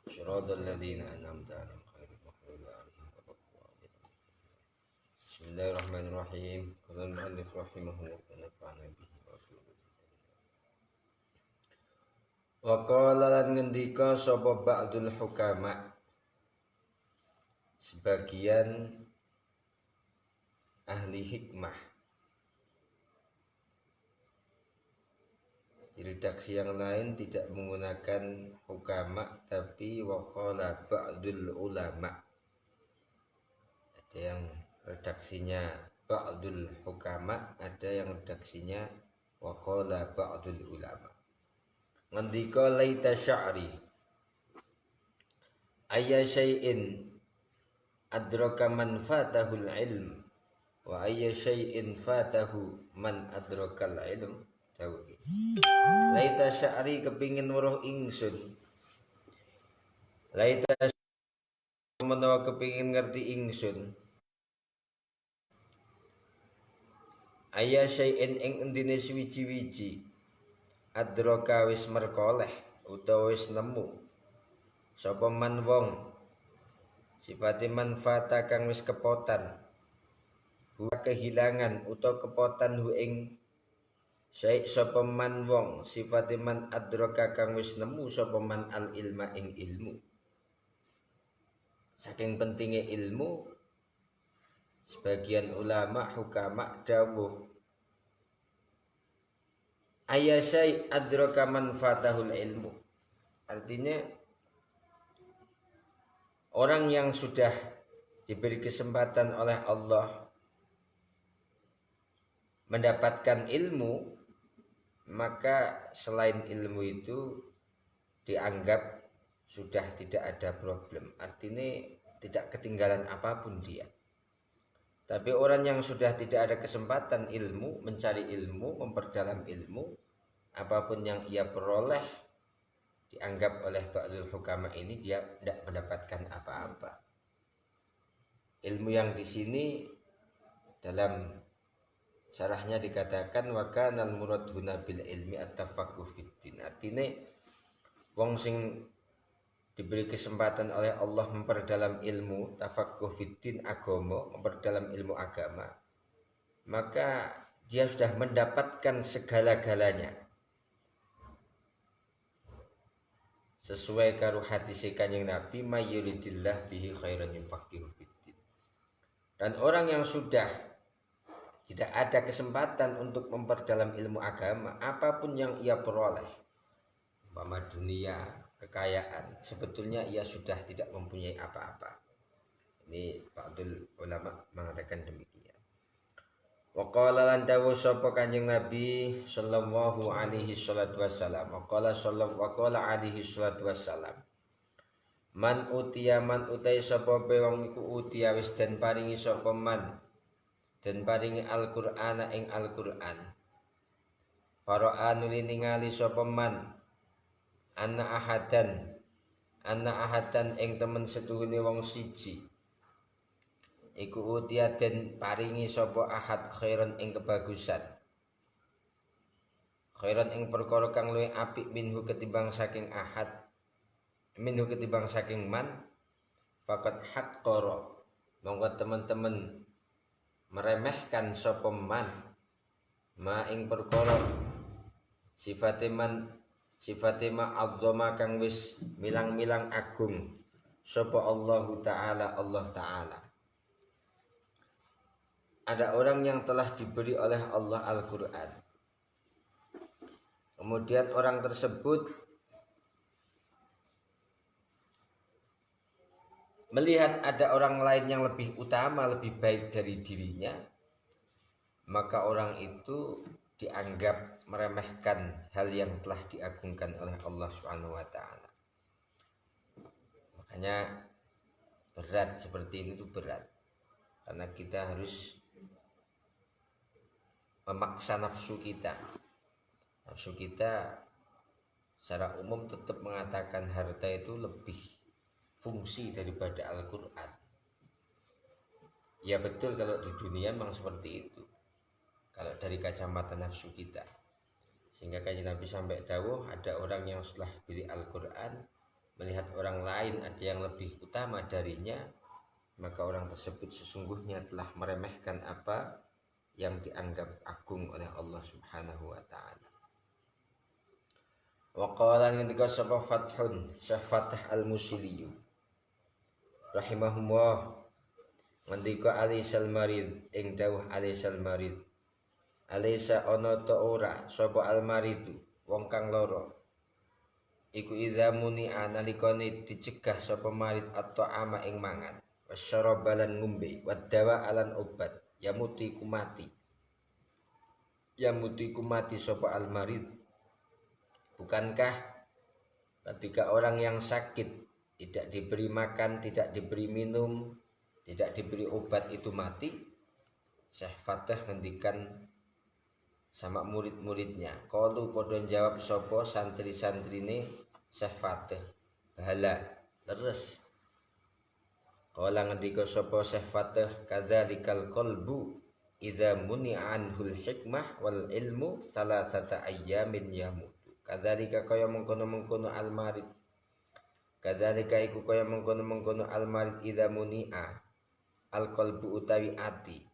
Syiratal ladzina an'amta 'alaihim ghairil maghdubi 'alaihim waladdallin. Bismillahirrahmanirrahim. Qala al-mu'allif rahimahullah wa nafa'ana bihi wa wa qala lan ngendika sapa ba'dul hukama, sebagian ahli hikmah. Di redaksi yang lain tidak menggunakan hukama tapi waqala ba'dul ulama. Ada yang redaksinya ba'dul hukama, ada yang redaksinya waqala ba'dul ulama. Ngendika laita sya'ri ayya syai'in adraka man fatahul ilm wa ayya syai'in fatahu man adrakal ilm. Laita sya'ri kepingin weruh ingsun, laita menawa kepingin ngerti ingsun, ayya syai'in ing endine suwiji-wiji adraka wis merkoleh utawa wis nemu sapa man wong sifate manfaata kang wis kepotan kehilangan utawa kepotan hu ing syai' sapa man wong sifate man adraka kang wis nemu sapa man al ilma ing ilmu. Saking pentingnya ilmu, sebagian ulama hukama dawuh ayya syai' adraka man fatahul ilmu. Artinya orang yang sudah diberi kesempatan oleh Allah mendapatkan ilmu, maka selain ilmu itu dianggap sudah tidak ada problem. Artinya tidak ketinggalan apapun dia. Tapi orang yang sudah tidak ada kesempatan ilmu, mencari ilmu, memperdalam ilmu, apapun yang ia peroleh dianggap oleh ba'dul hukama ini dia tidak mendapatkan apa-apa. Ilmu yang di sini dalam syarahnya dikatakan wa kanal murad huna bil ilmi at-tafaqquh fid din. Artinya wong sing diberi kesempatan oleh Allah memperdalam ilmu tafaqquh fid din, agama, memperdalam ilmu agama, maka dia sudah mendapatkan segala-galanya. Sesuai karo hadis Kanjeng Nabi mayyuridillah bihi khairan yufaqihu fid din. Dan orang yang sudah tidak ada kesempatan untuk memperdalam ilmu agama, apapun yang ia peroleh, umpama dunia, kekayaan, sebetulnya ia sudah tidak mempunyai apa-apa. Ini ba'dul ulama mengatakan demikian. Wa qala lan dawuh sapa Kanjeng Nabi sallallahu alaihi salatu wassalam. Wa qala alaihi salatu wassalam. Man utiya man utai sapa wong iku utiya wis den paringi sapa man den paringi Al-Qur'ana ing Al-Qur'an. Fara'a nuli ningali sapa man anna ahadan ing temen setuhune wong siji iku utia den paringi sapa ahad khairan ing kebagusan, khairan ing perkara kang luwih apik minhu ketimbang saking ahad, minhu ketimbang saking man, faqad haqqara monggo teman-teman meremehkan sapa man ma ing perkara sifate ma adzama kang wis milang-milang agung sapa Allahu taala Allah taala. Ada orang yang telah diberi oleh Allah Al-Qur'an, kemudian orang tersebut melihat ada orang lain yang lebih utama, lebih baik dari dirinya, maka orang itu dianggap meremehkan hal yang telah diagungkan oleh Allah Subhanahu wa taala. Makanya berat seperti ini tuh berat. Karena kita harus memaksa nafsu kita. Nafsu kita secara umum tetap mengatakan harta itu lebih fungsi daripada Al-Quran. Ya betul, kalau di dunia memang seperti itu, kalau dari kacamata nafsu kita. Sehingga Kanjeng Nabi sampai dawuh ada orang yang setelah beli Al-Quran melihat orang lain ada yang lebih utama darinya, maka orang tersebut sesungguhnya telah meremehkan apa yang dianggap agung oleh Allah Subhanahu wa taala. Wa qala ngendika sapa Fathun Syekh Fathah Al-Musili rahimahullah, ngendika alisal marid ing dawuh alisal marid, alisa ana ta ora sapa al maridu wong kang lara iku idza muni'a nalikane dicegah sapa marid atau ama ing mangan, wasyaraba lan ngombe, wadawa alan obat, yamuti kumati sapa al marid. Bukankah ketika orang yang sakit tidak diberi makan, tidak diberi minum, tidak diberi obat itu mati? Syekh Fathah ngendikan sama murid-muridnya, qalu padha jawab sapa santri-santrine Syekh Fathah, bala leres. Qala ngendika sapa Syekh Fathah, kadzalikal qalbu idza muni'anhul hikmah wal ilmu salasata ayyamin yamut. Kadzalika kaya mengkono-mengkono al marid, kadzalika iku kaya mengkono-mengkono al marid idza muni'a al qalbu utawi ati,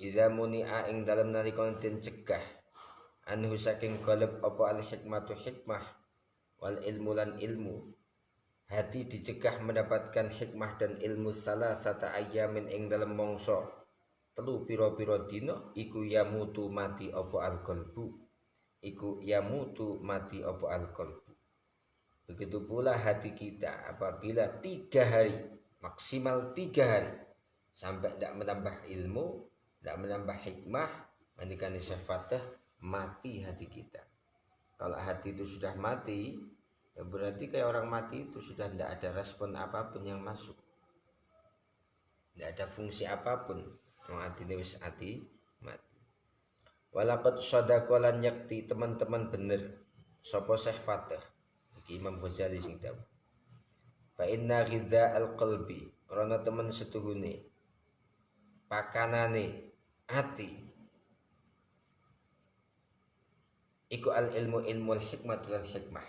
idza muni'a ing dalem nalika den cegah, anhu saking qalb apa al hikmatu hikmah, wal ilmu lan ilmu, hati dicegah mendapatkan hikmah dan ilmu salasata ayyamin ing dalem mangsa telu pira-pira dina, iku yamutu mati apa al qalbu, iku yamutu mati apa al qalbu. Begitu pula hati kita apabila 3 hari, maksimal 3 hari sampai tidak menambah ilmu, tidak menambah hikmah, ngendikane Syekh Fathah, mati hati kita. Kalau hati itu sudah mati, ya berarti kayak orang mati itu sudah tidak ada respon apapun yang masuk, tidak ada fungsi apapun. Hati ini wis hati mati. Walaqad shadaqalan yakti, teman-teman bener sapa Syekh Fathah iki Imam Ghazali sing dawuh, fa inna ghidha'al qalbi, karena teman setuhune pakanane ati iku al ilmu ilmul hikmah lan hikmah,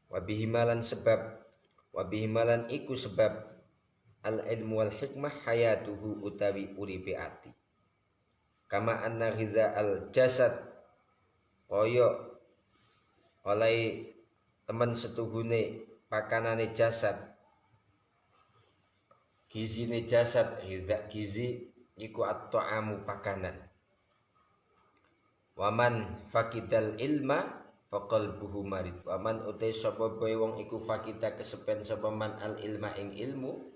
wa bihimalan iku sebab al ilmu wal hikmah hayatuhu utawi uripe ati, kama anna ghiza al jasad, koyo oleh teman setuhune pakanane jasad, gizine jasad, gizi iku at-ta'amu pakanan. Waman fakidal ilma faqalbuhu marid, waman utai sapa bae wong iku fakita kesepen sapa man al ilma ing ilmu,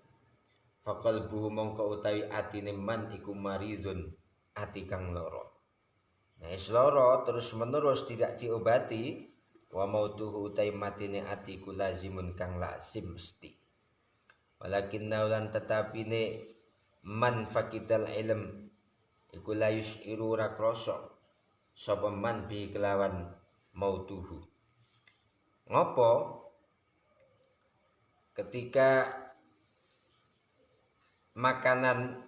faqalbuhu mongko utawi atine man iku maridun, ati kang loro. Nah, loro terus menerus tidak diobati, wa mautuhu utai matine ati ku lazimun kang lazim mesti. Walakin naulan tetapine man fakidal ilm iku la yus'iru ra krasa sapa man bi kelawan mautuhu. Ngopo? Ketika makanan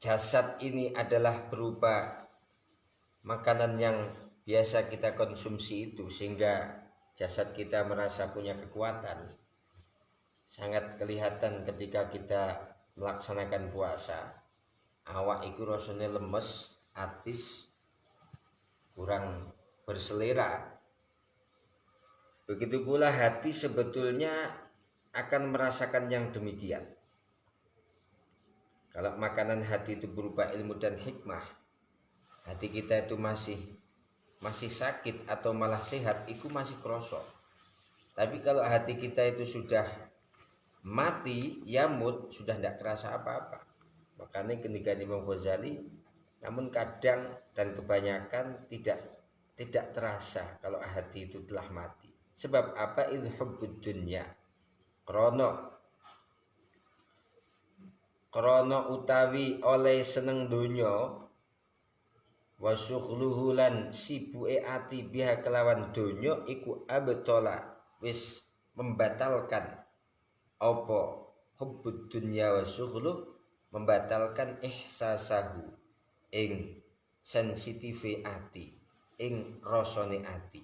jasad ini adalah berupa makanan yang biasa kita konsumsi itu, sehingga jasad kita merasa punya kekuatan. Sangat kelihatan ketika kita melaksanakan puasa, awak iku rasanya lemes, atis, kurang berselera. Begitu pula hati sebetulnya akan merasakan yang demikian. Kalau makanan hati itu berupa ilmu dan hikmah, hati kita itu masih sakit atau malah sehat, itu masih krosok. Tapi kalau hati kita itu sudah mati, yamut, sudah tidak kerasa apa-apa. Makanya ketika Imam Ghazali, namun kadang dan kebanyakan tidak terasa kalau hati itu telah mati. Sebab apa? Hubbud dunya, krono utawi oleh seneng donya, wasukhluhu lan sibuke ati biha kelawan donya, iku abtola wis membatalkan apa hubbud dunya wasukhluh, membatalkan ihsasahu ing sensitive ati, ing rasane ati.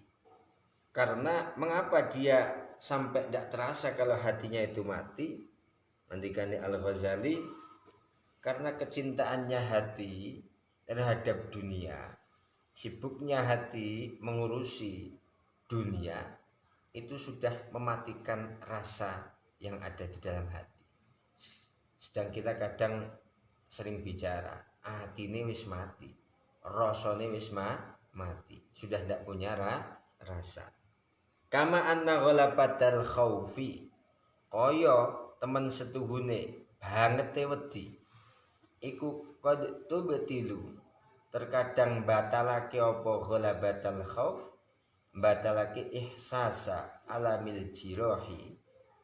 Karena mengapa dia sampai tidak terasa kalau hatinya itu mati, ngendikane Al-Ghazali, karena kecintaannya hati terhadap dunia, sibuknya hati mengurusi dunia, itu sudah mematikan rasa yang ada di dalam hati. Sedang kita kadang sering bicara, hati ini wis mati, rasane wis mati, sudah tidak punya rasa. Kama anna ghalabatal khaufi, kaya temen setuhune bangete wedi iku qad tubtilu, terkadang batalake apa ghalabatal khauf, batalake ihsasa alamil jirohi,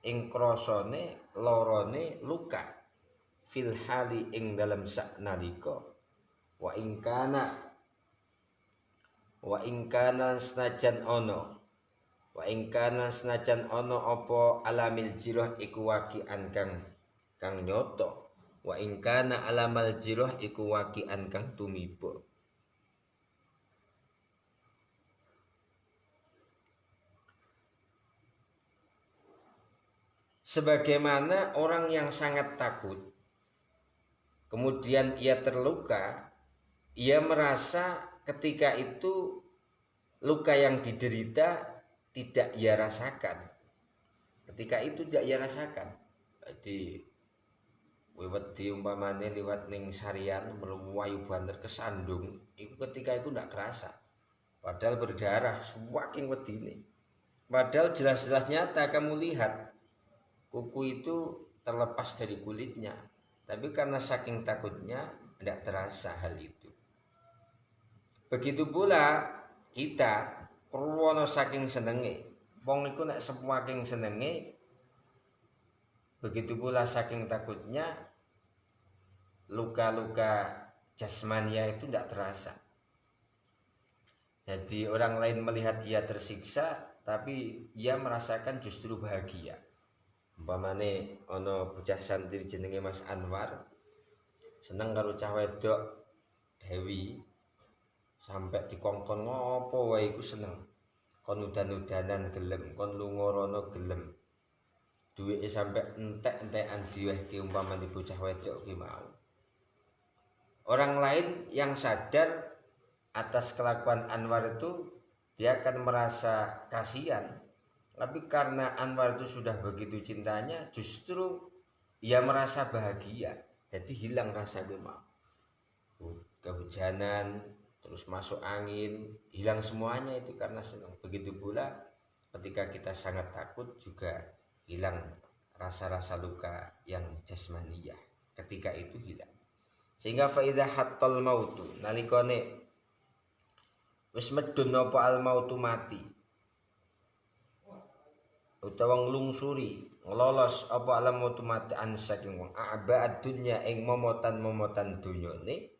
ing krasane lorone luka, fil hali ing dalam saknalika, wa ingkana senajan ono apa alamil jiroh iku wakian kang nyoto, wa ingkana alamal jiroh iku wakian kang tumiba. Sebagaimana orang yang sangat takut, kemudian ia terluka, ia merasa ketika itu luka yang diderita tidak ia rasakan. Ketika itu tidak ia rasakan. Jadi wedi umpamane liwat ning sarian mluwayu banter kesandung, itu ketika itu tidak kerasa. Padahal berdarah saking wedine. Padahal jelas-jelas nyata kamu lihat kuku itu terlepas dari kulitnya, tapi karena saking takutnya tidak terasa hal itu. Begitu pula kita krana saking senenge, wong iku nek saking senenge, begitu pula saking takutnya luka-luka jasmania itu tidak terasa. Jadi orang lain melihat ia tersiksa, tapi ia merasakan justru bahagia. Umpamane ana bocah santri jenenge Mas Anwar seneng karo cah wedok Dewi, sampai dikongkon ngopo wae iku seneng, kon udan-udanan gelem, kon lunga rono gelem, duwike sampai entek-entekan diwehke umpamane bocah wedok ki mau. Orang lain yang sadar atas kelakuan Anwar itu, dia akan merasa kasihan. Tapi karena Anwar itu sudah begitu cintanya, justru ia merasa bahagia. Jadi hilang rasa gemar. Kehujanan, terus masuk angin, hilang semuanya itu karena senang. Begitu pula ketika kita sangat takut juga hilang rasa-rasa luka yang jasmaniyah. Ketika itu hilang. Sehingga faidha hattal mautu, nalikone wis medun apa al mautu mati, utawa nglungsuri nglolos apa alam mautu mati an saking wong a'ba'ad dunya ing momotan dunyane,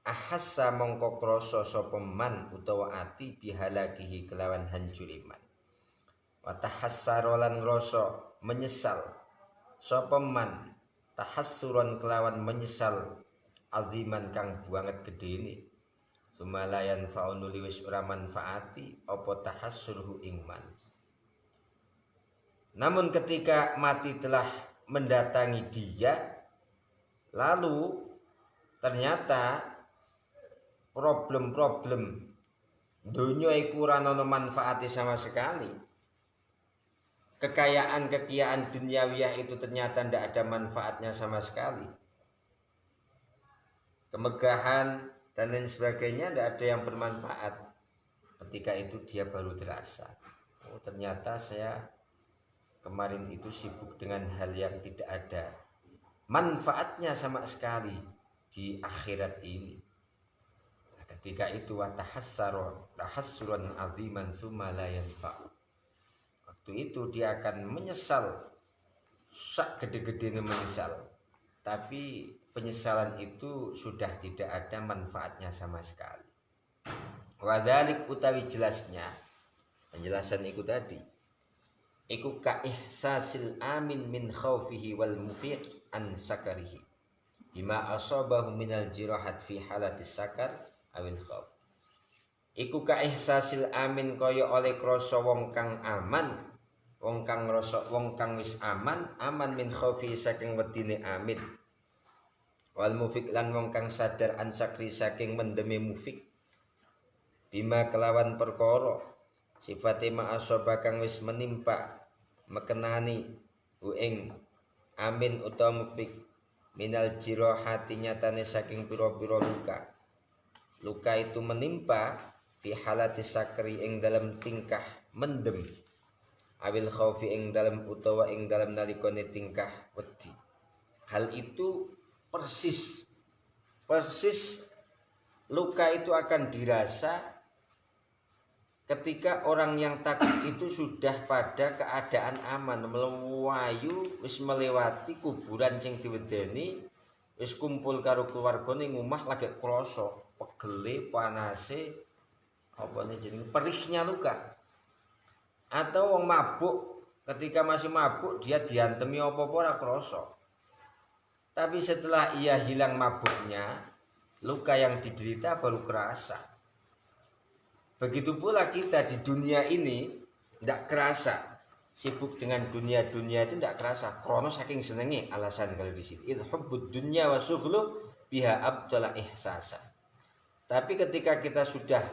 ahassa mongko krasa sapa man utawa ati bihalakihi kelawan hancur iman, wa tahassara lan ngrasa menyesal sapa man tahassuran kelawan menyesal aziman kang banget gedene, sumalayan faunuli wis ora manfaati apa tahassurhu ing man. Namun ketika mati telah mendatangi dia, lalu ternyata problem-problem dunia iku ora ana manfaati sama sekali. Kekayaan duniawiyah itu ternyata tidak ada manfaatnya sama sekali. Kemegahan dan lain sebagainya tidak ada yang bermanfaat. Ketika itu dia baru terasa, oh ternyata saya kemarin itu sibuk dengan hal yang tidak ada manfaatnya sama sekali di akhirat ini. Nah, ketika itu tahassuran aziman summa la yanfa'u. Waktu itu dia akan menyesal, sak gede-gedene menyesal. Tapi penyesalan itu sudah tidak ada manfaatnya sama sekali. Wadzalik utawi jelasnya, penjelasan itu tadi, iku ka ihsasil amin min khaufihi wal mufiq an sakarihi bima asabahu minal jirahat fi halatis sakar awil khauf. Iku ka ihsasil amin kaya oleh krasa wong kang aman, wong kang wis aman min khaufi saking wedine amin. Wal mufik lan wong kang sadar an sakri saking mendeme mufik. Bima kelawan perkara sifate ma'asoba kang wis menimpa mekenani ing amin utawa mufik minal jirahati nyatane saking pira-pira luka itu menimpa fi halati sakri ing dalam tingkah mendem awil khaufi ing dalam utawa ing dalam nalikane tingkah wedi. Hal itu persis luka itu akan dirasa ketika orang yang takut itu sudah pada keadaan aman, melayu wis melewati kuburan sing diwedeni, wis kumpul karo keluargane ngomah lagi krasa pegele panase apa jenenge perihnya luka. Atau wong mabuk, ketika masih mabuk dia diantemi apa-apa ora krasa. Tapi setelah ia hilang mabuknya, luka yang diderita baru kerasa. Begitu pula kita di dunia ini tidak kerasa, sibuk dengan dunia itu tidak kerasa. Krono saking senenge alasan kalau di sini. Hubbud dunya wa sughlu biha abdala ihsasa. Tapi ketika kita sudah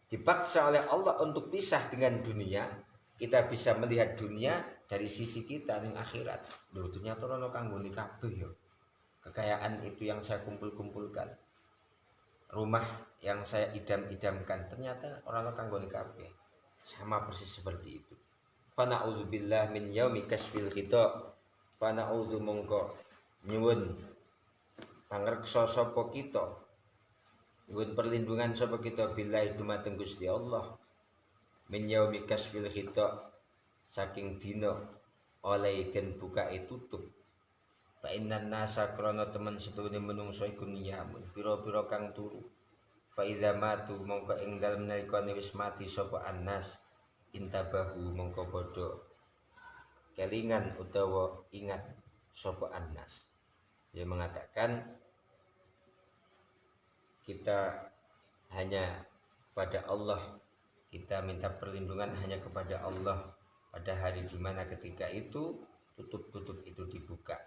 dipaksa oleh Allah untuk pisah dengan dunia, kita bisa melihat dunia dari sisi kita ning akhirat. Lho ternyata ono kanggo kabeh ya. Kekayaan itu yang saya kumpulkan, rumah yang saya idam-idamkan, ternyata orang kanggo kabeh. Sama persis seperti itu. Fa na'udzubillah min yaumi kasfil khita. Fa na'udzu mongko nyuwun pangreksa sapa kita. Nyuwun perlindungan sapa kita billahi dumateng Gusti Allah. Min yaumi kasfil khita, saking dina oleh den bukae tutup. Fa innan nasa krana temen setune menungso iku niyamun pira-pira kang turu. Fa idza matu mongko ing dalem nalikane wis mati sapa annas intabahu mongko padha kelingan utawa ingat sapa annas. Dia mengatakan kita hanya pada Allah, kita minta perlindungan hanya kepada Allah pada hari di mana ketika itu tutup itu dibuka.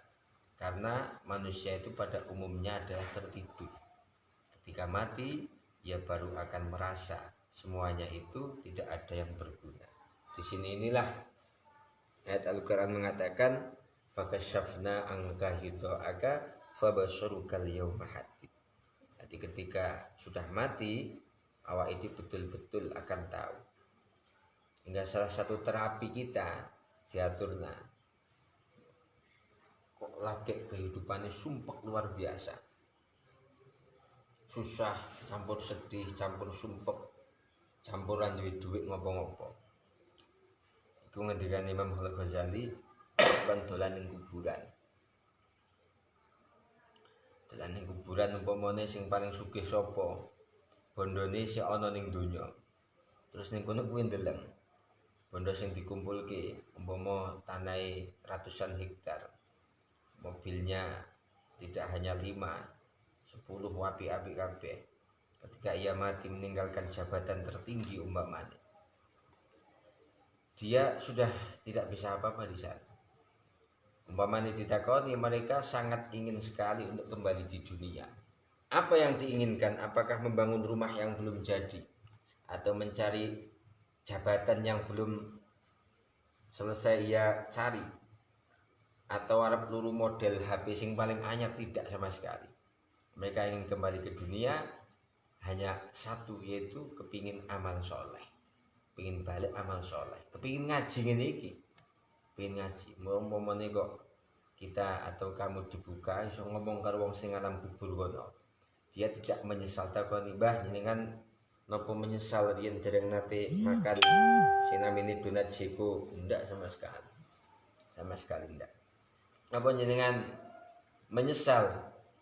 Karena manusia itu pada umumnya adalah tertidur. Ketika mati, ia baru akan merasa semuanya itu tidak ada yang berguna. Di sini inilah ayat Al-Quran mengatakan, "Fakasyafna anka hidha'aka fabasharukal yawma hadid." Jadi ketika sudah mati, awak itu betul-betul akan tahu. Hingga salah satu terapi kita diaturna. Kok lagi kehidupannya sumpek luar biasa, susah, campur sedih, campur sumpek, campuran duit ngopo-ngopo. Iku ngendikane Imam Al-Ghazali kan dolan ning kuburan. Dolan ning kuburan umpamane sing paling sugih sapa? Bondone sing ana ning donya. Terus ning kono kuwi ndeleng. Bondo sing dikumpulke umpama tanahe ratusan hektar. Mobilnya tidak hanya 5, 10 wapi-api kabeh. Ketika ia mati meninggalkan jabatan tertinggi umpamanya, dia sudah tidak bisa apa-apa di sana. Umpamanya ditakoni, mereka sangat ingin sekali untuk kembali di dunia. Apa yang diinginkan? Apakah membangun rumah yang belum jadi, atau mencari jabatan yang belum selesai ia cari, atau arep luru model HP sing paling anyar? Tidak sama sekali. Mereka ingin kembali ke dunia hanya satu, yaitu kepingin amal soleh, pingin balik amal soleh, kepingin ngaji ngene iki, pingin ngaji. Umpamane kok kita atau kamu dibuka iso ngomong karo wong sing alam kubur kono, dia tidak menyesal. Takoni, "Mbah jenengan napa menyesal yen dereng nate makan sinamine donat jeko?" Ndak, sama sekali ndak. Apa jenengan menyesal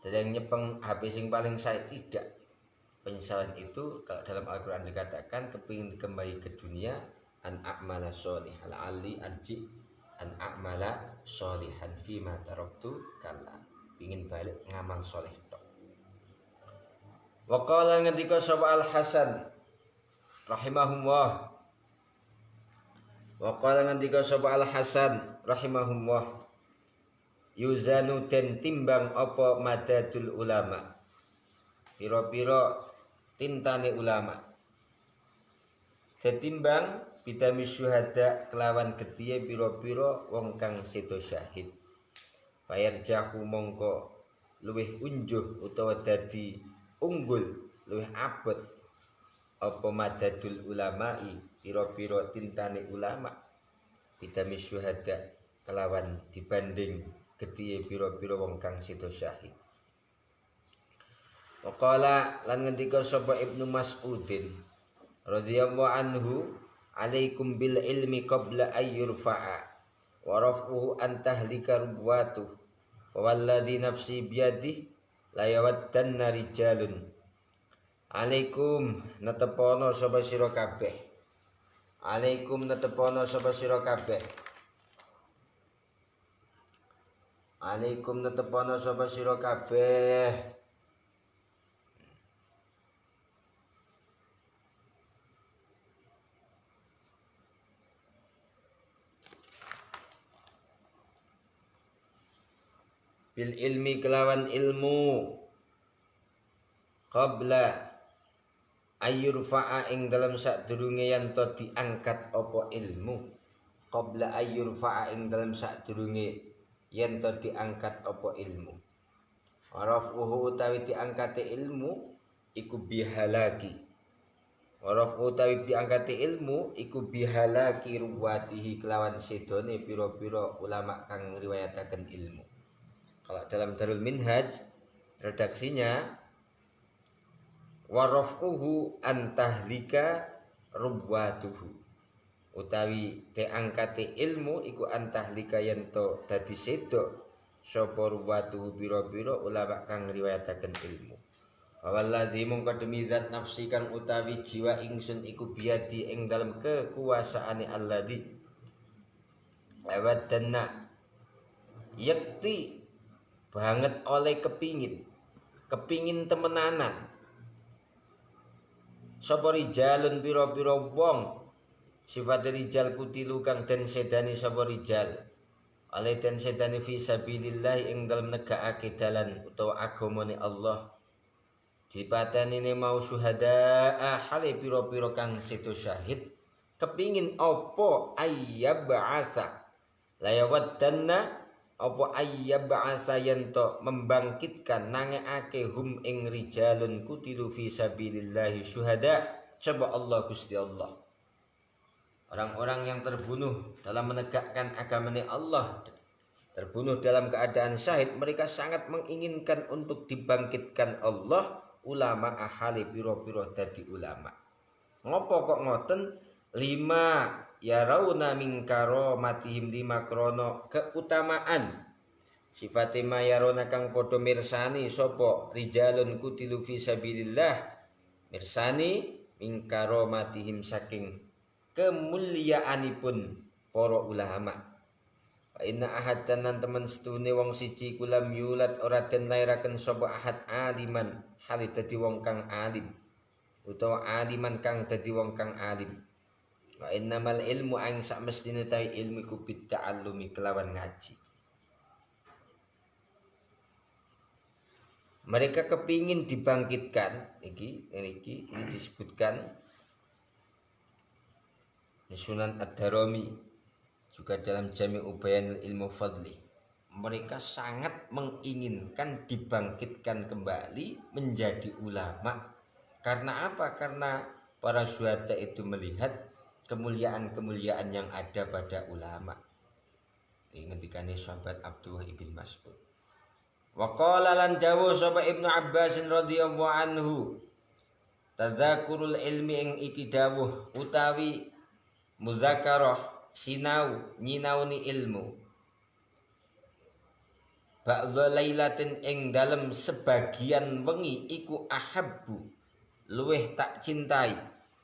dereng nyepeng HP sing paling saya? Tidak. Penyesalan itu kalau dalam Al-Quran dikatakan kepingin kembali ke dunia, an a'mala sholihan la'alli arji an a'mala sholihan fima taraktu kalla, pingin balik ngamal soleh tok. Wa qala ngendika sapa Al Hasan rahimahullah, Wa qala ngendika sapa Al Hasan rahimahullah, yuzanu den timbang apa madadul ulama, pira-pira tintane ulama, detimbang bidami syuhada kelawan getihe pira-pira wong kang sedo syahid. Bayar jahu mongko luwih unjuh utawa dadi unggul luwih abot apa madadul ulama'i pira-pira tintane ulama bidami syuhada kelawan dibanding getihe pira-pira wong kang sedo syahid. Waqala lan ngendika sapa Ibnu Mas'udin radhiyallahu anhu, alaikum bil ilmi qabla ayyurfa'a wa raf'uhu an tahlika rubwatuh wa walladhi nafsi biyadih la yawaddanna rijalun. Alaikum netepono sapa sira kabeh, alaikum netepono sapa sira kabeh, alaikum netepono sapa sira kabeh, bil ilmi kelawan ilmu, qabla ayyurfa'a ing dalam sadurunge yen to diangkat apa ilmu, qabla ayyurfa'a ing dalam sadurunge yen to diangkat apa ilmu. Warafuhu utawi diangkate ilmu iku bihalaki, warafuhu utawi diangkate ilmu iku bihalaki ruwatihi kelawan sedone pira-pira ulama kang riwayataken ilmu. Kalau dalam Darul Minhaj redaksinya warafuhu antahlika rubwatuhu, utawi te angkate ilmu iku antahlika yanto dadi sedo sapa rubwatuhu pira-pira ulama kang riwayataken ilmu. Walladzi mongko demi zat nafsi kang utawi jiwa ingsun iku biadi ing dalam kekuasaane alladzi lewat dana yakti banget oleh kepingin temenanan sapa rijalun pira-pira wong, sifat rijal kutilu kang den sedani sapa rijal oleh den sedani fi sabilillah ing dalem negakake dalan utawa agamane Allah, dipatenine mau syuhada hale pira-pira kang sedo syahid kepingin apa ayyab'asa layawaddanna apa ayyab'asa yanto membangkitkan nangeake hum ing rijalun kutilu fi sabilillahi syuhada sapa Allah Gusti Allah, orang-orang yang terbunuh dalam menegakkan agamanya Allah, terbunuh dalam keadaan syahid, mereka sangat menginginkan untuk dibangkitkan Allah ulama ahali piro-piro dadi ulama. Ngopo kok ngoten? Lima yarawna min karomatihim, lima krono keutamaan sifate mayarona kang padha mirsani sapa rijalun kutilu fi sabilillah, mirsani min karomatihim saking kemuliaanipun para ulama. Fa inna ahadan lan temen setune wong siji kulam yulat ora den lairaken sapa ahad aliman hale dadi wong kang alim, utawa aliman kang dadi wong kang alim. Wa innamal ilmu ang sak mestine ta ilmu iku bitta'allumi kelawan ngaji. Mereka kepingin dibangkitkan, ini disebutkan Sunan Ad-Darimi juga dalam Jami'u Bayanil Ilmu Fadli. Mereka sangat menginginkan dibangkitkan kembali menjadi ulama. Karena apa? Karena para syuhada itu melihat kemuliaan-kemuliaan yang ada pada ulama. Ngendikane sahabat Abdullah ibn Mas'ud. Wa qala lan dawuh sapa Ibnu Abbas radhiyallahu anhu, tadzakurul ilmi ing iki dawuh utawi muzakarah sinau nyinauni ilmu ba'dha lailatin ing dalem sebagian wengi iku ahabbu luweh tak cintai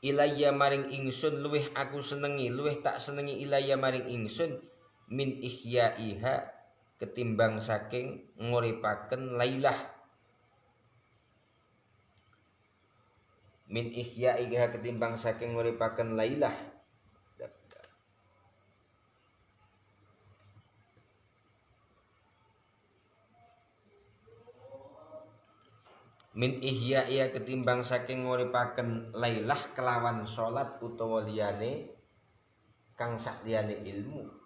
ilayya maring ingsun, luweh aku senengi, luweh tak senengi ilayya maring ingsun min ihyaiha ketimbang saking nguripaken lailah, min ihyaiha ketimbang saking nguripaken lailah. min ihya iya ketimbang saking nguripaken lailah kelawan salat utawa liyane kang sak liyane ilmu.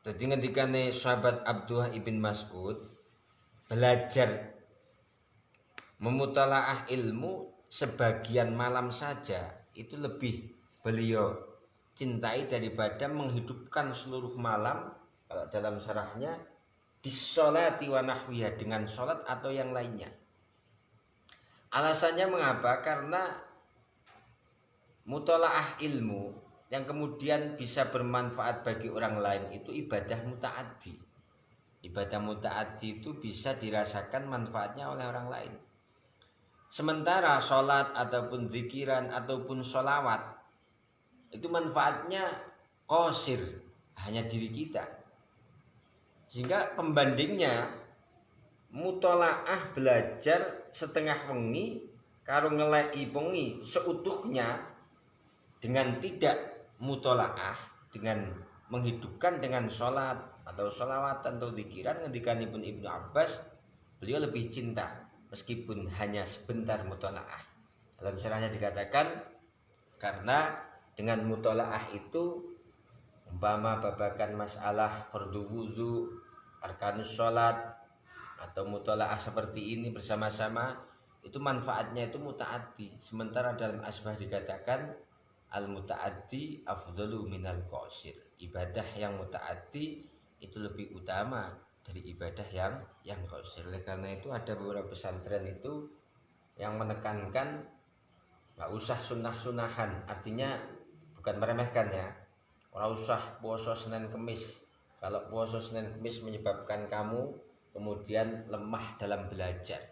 Jadi ngendikane sahabat Abdullah ibn Mas'ud, belajar memutalaah ilmu sebagian malam saja itu lebih beliau cintai daripada menghidupkan seluruh malam. Kalau dalam syarahnya bisolati wa nahwiha, dengan sholat atau yang lainnya. Alasannya mengapa? Karena mutalaah ilmu yang kemudian bisa bermanfaat bagi orang lain itu ibadah muta'addi. Ibadah muta'addi itu bisa dirasakan manfaatnya oleh orang lain. Sementara sholat ataupun zikiran ataupun sholawat itu manfaatnya qasir, hanya diri kita. Sehingga pembandingnya mutolaah belajar setengah wengi karo ngeleki wengi seutuhnya dengan tidak mutolaah, dengan menghidupkan dengan sholat atau sholawatan atau zikiran. Ngendikanipun Ibnu Abbas, beliau lebih cinta meskipun hanya sebentar mutolaah. Dalam syarahnya dikatakan karena dengan mutolaah itu umpama babakan masalah fardu wudu, arkanus sholat atau mutolaah seperti ini bersama-sama, itu manfaatnya itu mutaaddi. Sementara dalam asbah dikatakan al mutaaddi afdalu minal qasir. Ibadah yang mutaaddi itu lebih utama dari ibadah yang qasir. Oleh karena itu ada beberapa pesantren itu yang menekankan nggak usah sunnah-sunnahan, artinya bukan meremehkan ya. Ora usah puasa Senin Kemis. Kalau puasa Senin Kemis menyebabkan kamu kemudian lemah dalam belajar.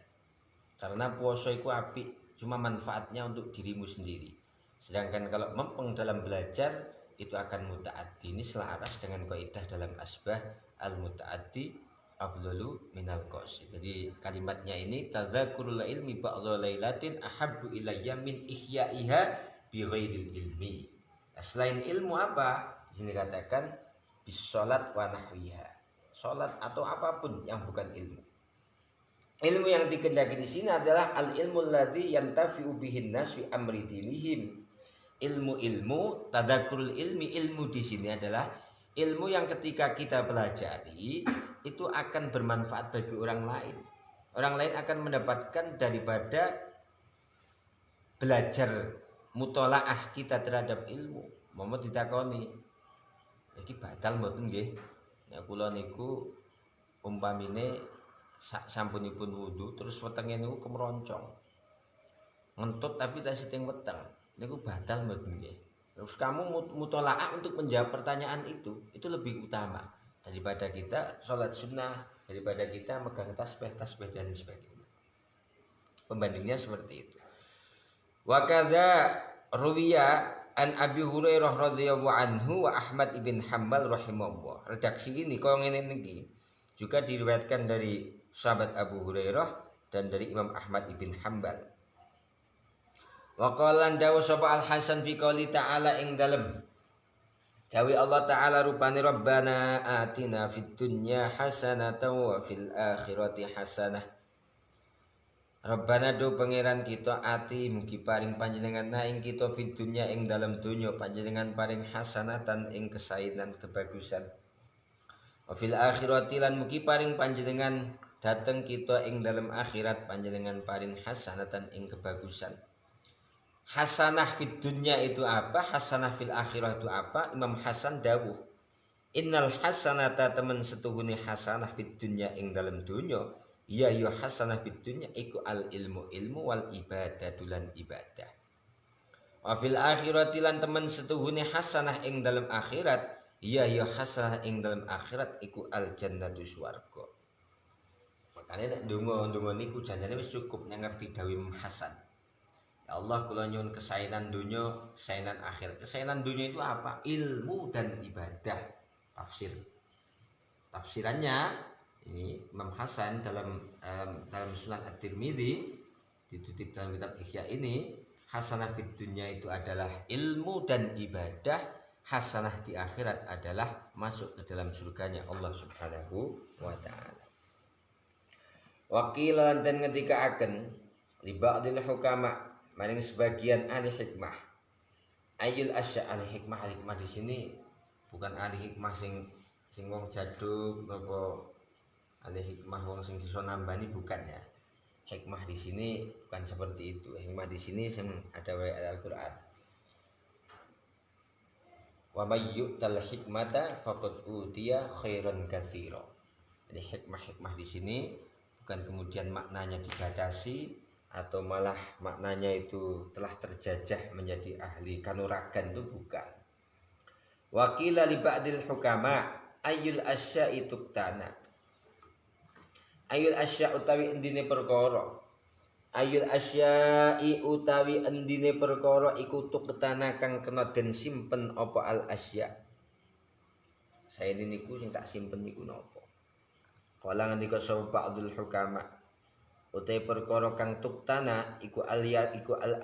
Karena puasa itu apik, cuma manfaatnya untuk dirimu sendiri. Sedangkan kalau mempeng dalam belajar itu akan muta'addi. Ini selaras dengan kaidah dalam asbah al-muta'addi afdalu minal qasir. Jadi kalimatnya ini tadzakurul ilmi ba'dha lailatin ahabbu ilayya min ihya'iha bi ghairil ilmi. Selain ilmu apa? Di sini katakan bisolat wa nahwiha. Salat atau apapun yang bukan ilmu. Ilmu yang dikendaki di sini adalah al ilmu alladzi yantafi'u bihin nas fi amri dinihim. Ilmu-ilmu, tadzakurul ilmi, ilmu di sini adalah ilmu yang ketika kita pelajari itu akan bermanfaat bagi orang lain. Orang lain akan mendapatkan daripada belajar mutolaah kita terhadap ilmu. Momo ditakoni, iki batal mboten nggih? Nek kula niku umpamine sampunipun wudu terus wetenge niku kemroncong. Ngentut tapi tak siting weteng. Niku batal mboten nggih? Terus kamu mutolaah untuk menjawab pertanyaan itu lebih utama daripada kita sholat sunnah, daripada kita megang tasbih dan sebagainya. Pembandingnya seperti itu. Wa kadza ruwiya an Abi Hurairah radhiyallahu anhu wa Ahmad ibn Hanbal rahimahullah. Redaksi ini kau ngene niki juga diriwayatkan dari sahabat Abu Hurairah dan dari Imam Ahmad ibn Hanbal. Wa qala dawu sapa Al Hasan fi qouli ta'ala ing dalem dawi Allah taala rupane Rabbana atina fid dunya hasanatan wa fil akhirati hasanah. Rabbana do pangeran kita ati mugi paring panjenengan na ing kita fid dunya ing dalam dunya panjenengan paring hasanatan ing kesainan kebagusan. Wa fil akhirati lan mugi paring panjenengan dateng kita ing dalam akhirat panjenengan paring hasanatan ing kebagusan. Hasanah fid dunya itu apa? Hasanah fil akhirah itu apa? Imam Hasan dawuh, innal hasanata temen setuhune hasanah fid dunya ing dalam dunya ya yu hasanah fid dunya iku al ilmu wal ibadatu lan ibadah. Wa fil akhirati lan temen setuhune hasanah ing dalam akhirat ya yu hasanah ing dalam akhirat iku al jannatu swarga. Makanya nek ndonga niku janjane wis cukup ngerti dawuh Imam Hasan. Ya Allah, kula nyuwun kesainan dunya, kesainan akhirat. Kesainan dunya itu apa? Ilmu dan ibadah. Tafsirannya ini Imam Hasan dalam Sunan At-Tirmidzi ditutip dalam kitab Ihya ini, hasanah fid dunya itu adalah ilmu dan ibadah, hasanah di akhirat adalah masuk ke dalam surganya Allah Subhanahu wa taala. Wakilan dan ketika akan li ba'dil hukama maring sebagian ahli hikmah. Ayul asya ahli hikmah di sini bukan ahli hikmah sing wong jaduk napa ahli hikmah wong sing iso nambani, bukan ya. Hikmah di sini bukan seperti itu. Hikmah di sini sing ada ayat Al-Qur'an. Wa may yu'tal hikmata faqad utiya khairan katsira. Jadi hikmah di sini bukan kemudian maknanya dibatasi atau malah maknanya itu telah terjajah menjadi ahli kanuragan, itu bukan. Wakila li ba'dil hukama ayul asya'i tuktana. Ayul asya utawi endine perkara. Ayul asya'i utawi endine perkara iku tuktana kang kena den simpen apa al asya. Saya ini niku sing tak simpen niku napa? Kala ngendika sapa ba'dul hukama utai perkara kang tuktana iku al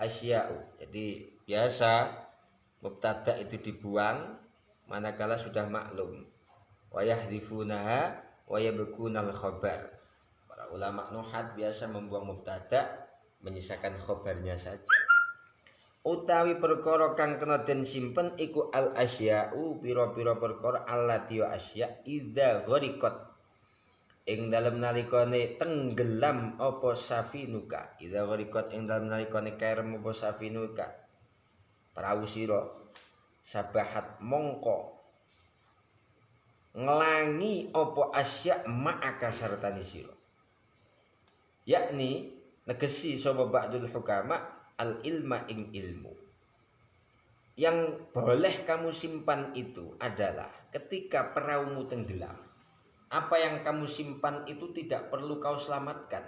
asya'u. Jadi biasa mubtada itu dibuang manakala sudah maklum. Wa yahdhifunaha wa yabkunal khabar. Para ulama nuhat biasa membuang mubtada, menyisakan khabarnya saja. Utawi perkara kang kena den simpen iku al asya'u, pira-pira perkara allati wa asya' idza ghariqat ing dalem nalikane tenggelam apa safinuka. Idza ghariqat ing dalem nalikane kairem apa safinuka. Perahu sira sabahat mongko ngelangi apa asya ma'aka sartani sira. Yakni negesi sapa ba'dul hukama al ilma ing ilmu. Yang boleh kamu simpan itu adalah ketika perahumu tenggelam. Apa yang kamu simpan itu tidak perlu kau selamatkan.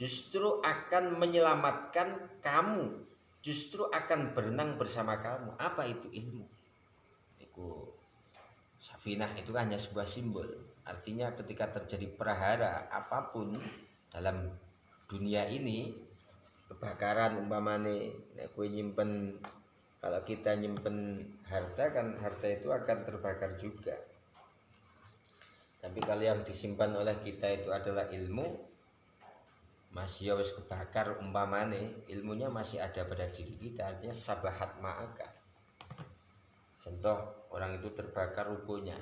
Justru akan menyelamatkan kamu. Justru akan berenang bersama kamu. Apa itu ilmu? Itu safinah itu hanya sebuah simbol. Artinya ketika terjadi prahara apapun dalam dunia ini, kebakaran umpamane, kowe nyimpen, kalau kita nyimpen harta kan harta itu akan terbakar juga. Tapi kalau yang disimpan oleh kita itu adalah ilmu, masih wis kebakar umpamane, ilmunya masih ada pada diri kita, artinya sabahat ma'aka. Contoh orang itu terbakar rukunya,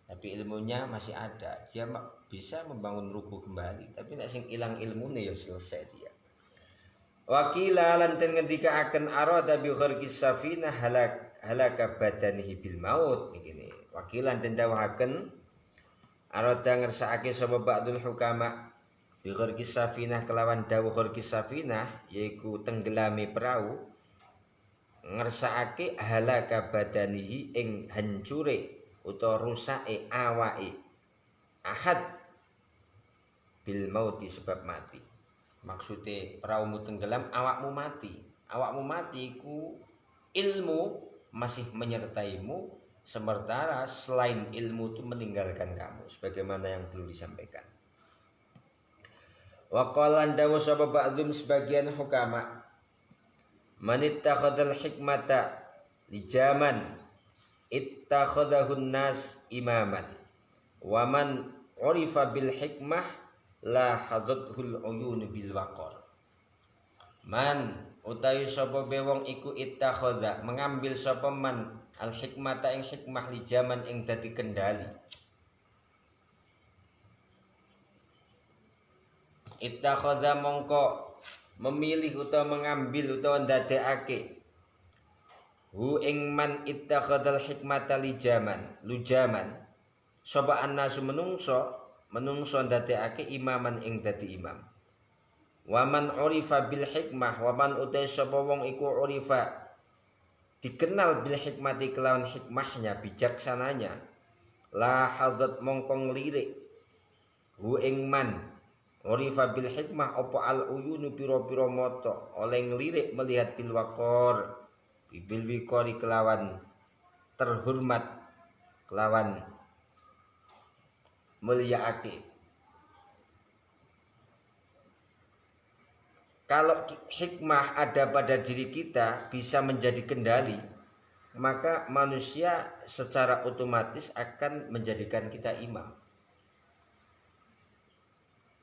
tapi ilmunya masih ada, dia bisa membangun ruku kembali. Tapi nek sing ilang ilmune ya selesai dia. Wakila lan ten ngendika akan arada bi gharqis safinah halaka badanihi bil maut iki. Wakilan den dawahaken arada ngersakake sapa ba'dul hukama bi gharqis safinah kelawan dawuh gharqis safinah yaiku tenggelame perahu, ngersakake halaka badanihi ing hancure utawa rusake awake ahad bil mauti sebab mati. Maksudnya perahumu tenggelam, awakmu mati. Awakmu mati ku ilmu masih menyertaimu, sementara selain ilmu itu meninggalkan kamu, sebagaimana yang perlu disampaikan. Wa qalan dawu sapa ba'dhum sebagian hukama, man ittakhadhal hikmata lijaman ittakhadhahun nas imaman wa man urifa bil hikmah la hadzatuhul uyun bil waqar. Man utawi sapa bewong iku ittakhadha mengambil sapa man al hikmata ing hikmah li jaman ing dadi kendali. Ittakhadha mongko memilih utawa mengambil utawa ndadekake hu ing man ittakhadhal hikmata li jaman lu jaman sapa annasu menungso ndadekake imaman ing dadi imam. Waman urifa bil hikmah, waman utai sapa wong iku urifa dikenal bil hikmati kelawan hikmahnya, bijaksananya, la hazat mongkong lirik hu ing man urifa bil hikmah apa al uyunu pira-pira mata oleh ngelirik melihat bil waqor bil wiqori kelawan terhormat, kelawan mulyaake. Kalau hikmah ada pada diri kita bisa menjadi kendali, maka manusia secara otomatis akan menjadikan kita imam.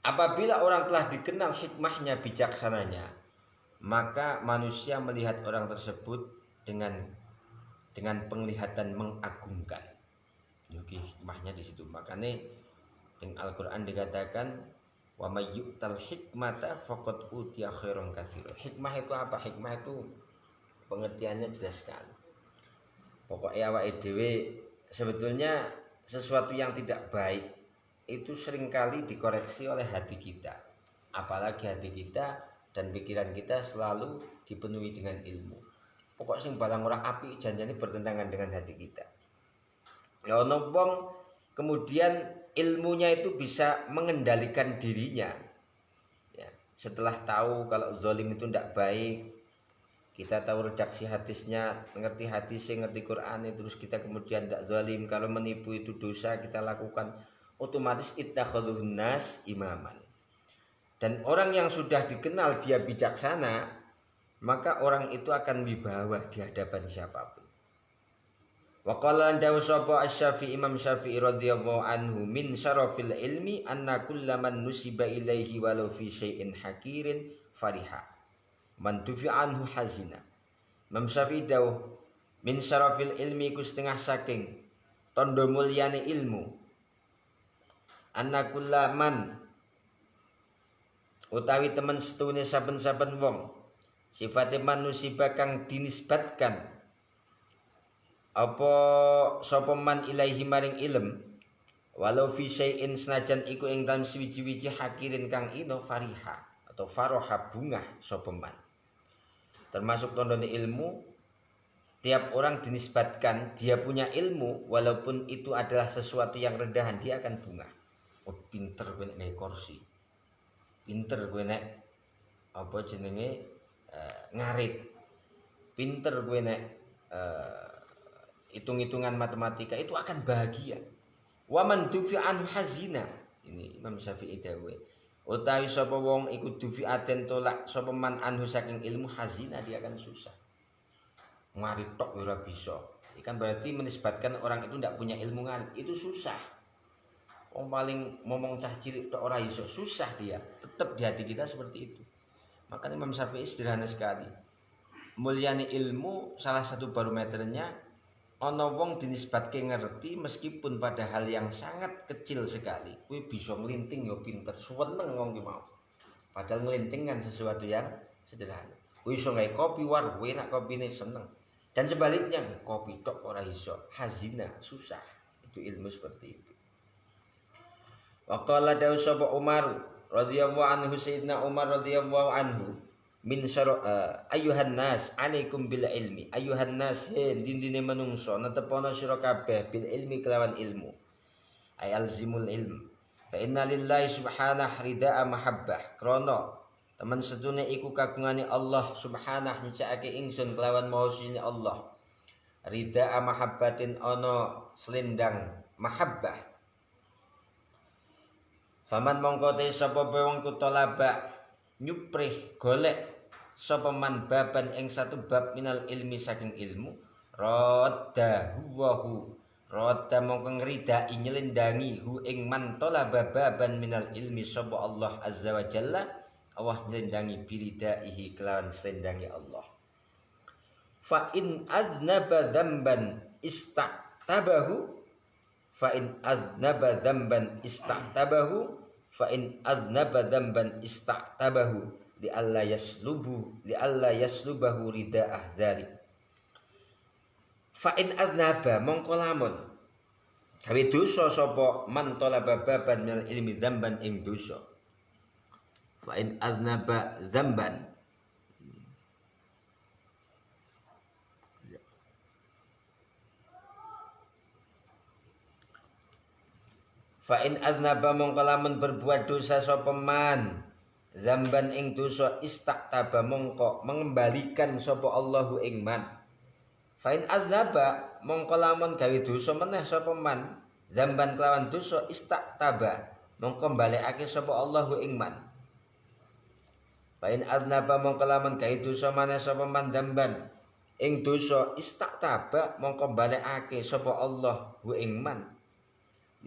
Apabila orang telah dikenal hikmahnya, bijaksananya, maka manusia melihat orang tersebut dengan penglihatan mengagungkan. Jadi hikmahnya di situ. Makanya di Al-Qur'an dikatakan wa may yu'tal hikmata faqad utiya khairan katsira. Hikmah itu apa? Hikmah itu pengertiannya jelas sekali. Pokoknya awake dhewe sebetulnya sesuatu yang tidak baik itu seringkali dikoreksi oleh hati kita. Apalagi hati kita dan pikiran kita selalu dipenuhi dengan ilmu. Pokok sing balang ora apik janjane bertentangan dengan hati kita. Ya ono wong kemudian ilmunya itu bisa mengendalikan dirinya. Ya, setelah tahu kalau zalim itu tidak baik, kita tahu redaksi hadisnya, ngerti hadisnya, ngerti Quran, terus kita kemudian tidak zalim. Kalau menipu itu dosa, kita lakukan, otomatis ittakhadhun nas imaman. Dan orang yang sudah dikenal dia bijaksana, maka orang itu akan wibawa di hadapan siapapun. Wa qala andahu sapa Asy-Syafi'i Imam Syafi'i radhiyallahu anhu min syarafil ilmi anna kullaman nusiba ilaihi walau fi syai'in hakirin fariha man tufi'a anhu hazina. Imam Syafi'i dawuh min syarafil ilmi ku setengah saking tondo mulyane ilmu anna kullaman utawi temen setune saben-saben wong sifate manusia kang dinisbatkan apa sapa man ilaihi maring ilm walau fi syai'in senajan iku ing dalem swiji-wiji hakirin kang ino fariha atau faroha bungah sapa man. Termasuk tandane ilmu, tiap orang dinisbatkan dia punya ilmu walaupun itu adalah sesuatu yang rendahan, dia akan bungah. Oh pinter kowe nek kursi. Pinter kowe nek apa jenenge ngarit. Pinter kowe nek hitung-hitungan matematika, itu akan bahagia. Wa man dufi'an hazina. Ini Imam Syafi'i dawuh. Utawi sapa wong iku dufi'aten tolak sapa man anhu saking ilmu hazina, dia akan susah. Ngarit tok ora bisa. Ikan berarti menisbatkan orang itu tidak punya ilmu ngarit, itu susah. Wong paling ngomong cah cilik tok ora iso, susah dia. Tetap di hati kita seperti itu. Makanya Imam Syafi'i sederhana sekali. Mulyane ilmu salah satu barometernya ana wong dinisbatke ngerti meskipun pada hal yang sangat kecil sekali. Kuwi bisa nglinting ya pinter, suweneng wong ki mau. Padahal nglinting kan sesuatu yang sederhana. Kuwi iso gawe kopi war, enak kopine seneng. Dan sebaliknya kopi tok ora iso, hazina susah. Itu ilmu seperti itu. Wa qala dawu sapa Umar radhiyallahu anhu, Sayyidina Umar radhiyallahu anhu min ayuhan nas alaikum bil ilmi. Ayuhan nas he dindine manungsa netepono sira kabeh bil ilmi kelawan ilmu. Ay alzimul ilm. Fa inna lillahi subhanahu rida'a mahabbah. Krana temen setune iku kagungane Allah subhanahu nyucake ingsun kelawan maha suci Allah. Rida'a mahabbatin ana selendang mahabbah. Faman mongko te sapa wong kutolaba nyuprih golek sapa man baban ing satu bab minal ilmi saking ilmu radda mongko ngridai nyelendangi hu ing man talaba baban minal ilmi sapa Allah azza wa jalla. Allah nyelendangi biridaihi kelawan selendangi Allah. Fa in aznaba dzamban istatabahu fa in aznaba dzamban istatabahu fa in aznaba dzamban istatabahu li alla yaslubahu rida'ah dzalik. Fa in aznaba mongko lamun gawe dosa sapa man talaba baban minal ilmi dzamban ing dosa. Fa in aznaba dzamban fa in aznaba mongko lamun berbuat dosa sapa man zamban ing dosa istaktaba mongko mengembalikan sapa Allahu ing man. Fa in aznaba mongko lamun gawe dosa meneh sapa man zamban kelawan dosa istaktaba mongko balekake sapa Allahu ing man. Pain aznaba mongko lamun gawe dosa maneh sapa mandamban ing dosa istaktaba mongko balekake sapa Allah hu ing man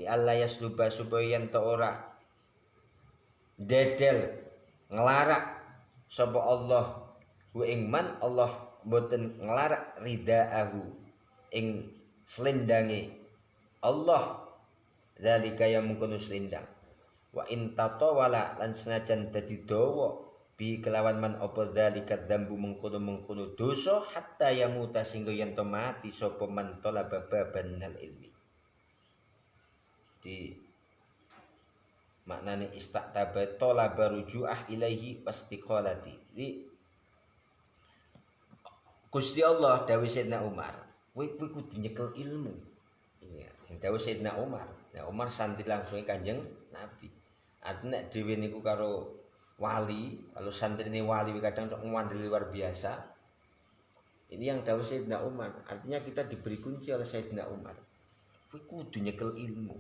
li Allah yasluba supaya yen ora dedel nglarak sapa Allah hu ing man Allah boten nglarak ridaahu ing slendange Allah zalika ya mungkunu slendang wa in tatawala lan senajan dadi dawa bi kelawan man apa zalika dzambu mengkono dosa hatta yamuta sehingga yen to mati sapa man talaba babanal ilmi di maknane istaktaba talaba rujuah ilaihi wastiqolati di Gusti Allah dawuh Sayyidina Umar kowe kudu nyekel ilmu iya dawuh Sayyidina Umar nah Umar santri langsung Kanjeng Nabi artinya dhewe niku karo wali, kalau santri ini wali kadang ngandel luar biasa. Ini yang dawuh Sayyidina Umar. Artinya kita diberi kunci oleh Sayyidina Umar. Kowe kudu nyekel ilmu.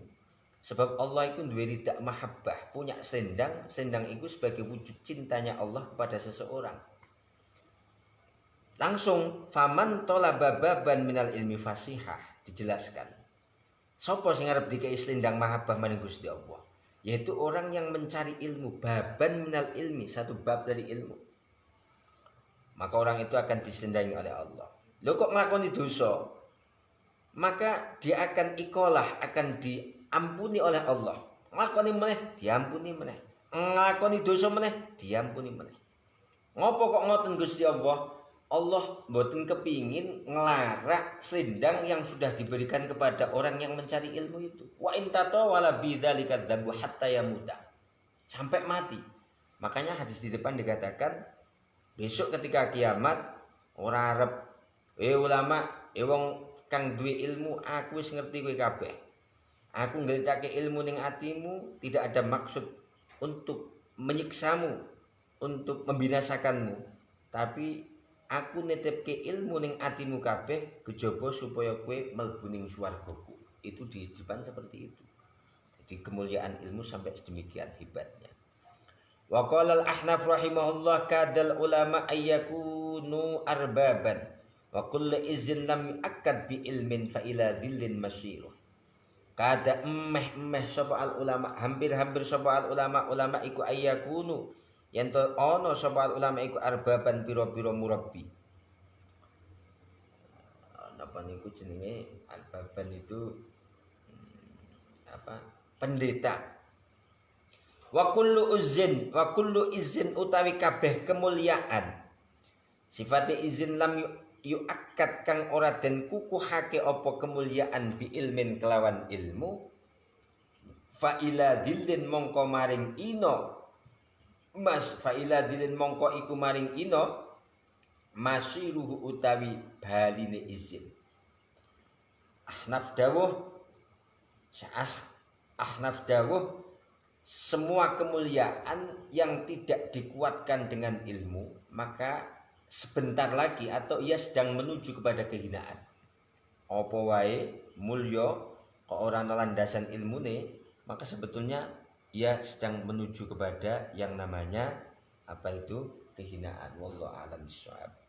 Sebab Allah itu duwe ridak mahabbah, punya sendang, sendang itu sebagai wujud cintanya Allah kepada seseorang. Langsung faman talaba baban minal ilmi fasihah dijelaskan. Sopo sing arep dikei sendang mahabbah maring Gusti Allah? Yaitu orang yang mencari ilmu, baban minal ilmi, satu bab dari ilmu. Maka orang itu akan disendangi oleh Allah. Lo kok nglakoni dosa? Maka dia akan ikolah, akan diampuni oleh Allah. Nglakoni meneh, diampuni meneh. Nglakoni dosa meneh, diampuni meneh. Ngopo kok ngoten Gusti Allah? Allah mboten kepingin ngelarak selendang yang sudah diberikan kepada orang yang mencari ilmu itu. Wa in tatawala bidzalika dzambu hatta yamuta. Sampai mati. Makanya hadis di depan dikatakan besok ketika kiamat ora arep ulama, wong kang duwe ilmu aku wis ngerti kowe kabeh. Aku nggelitake ilmu ning atimu tidak ada maksud untuk menyiksamu, untuk membinasakanmu, tapi aku nitipke ilmu ning atimu kabeh kejaba supaya kowe mlebu ning swargaku. Itu di depan seperti itu. Jadi kemuliaan ilmu sampai sedemikian hebatnya. Wa qala al-Ahnaf rahimahullah kadal ulama ayyakunu arbaban wa kullu izin lam yu'akkad bi ilmin fa ila dhillin masir. Kada emeh sapa al ulama, hampir-hampir sapa al ulama iku ayyakunu yen to ana sapa ulama iku arbaban pira-pira murabbi. Napa niku jenenge arbaban itu pendeta. Wa kullu izin utawi kabeh kemuliaan. Sifate izin lam yu'akkad kang ora den kukuhake apa kemuliaan bi ilmin kelawan ilmu. Fa ila dhillin mongko maring ino fa'ila dilin mongko iku maring ino masiruhu utawi baline izin. Ahnaf dawuh semua kemuliaan yang tidak dikuatkan dengan ilmu maka sebentar lagi atau ia sedang menuju kepada kehinaan. Apa wae mulya kok ora landasan ilmune maka sebetulnya ia sedang menuju kepada yang namanya kehinaan. Wallahu a'lam bishawab.